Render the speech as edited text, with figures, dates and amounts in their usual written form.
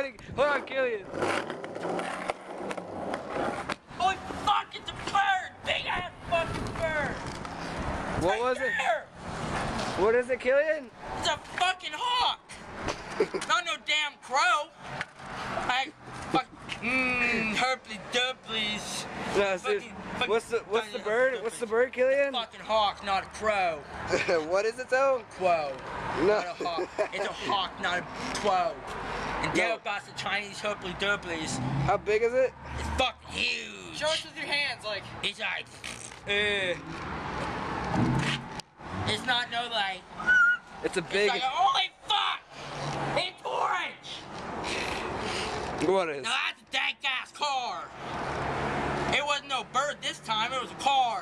trying to. Hold on, Killian. Holy fuck, it's a bird! Big ass fucking bird! What was it? What is it, Killian? It's a fucking hawk! Not no damn crow! I fucking herply dubblies. No, seriously. What's the bird? What's the bird, Killian? Fucking hawk, not a crow. What is it though? Crow. No. Not a hawk. It's a hawk, not a crow. And Dale got the Chinese herply dubblies. How big is it? It's fucking huge. Show us with your hands, like. It's like, it's not no like. It's a big. It's like, holy fuck! It's orange! What is? Now that's a dank ass car. It wasn't no bird this time, it was a car.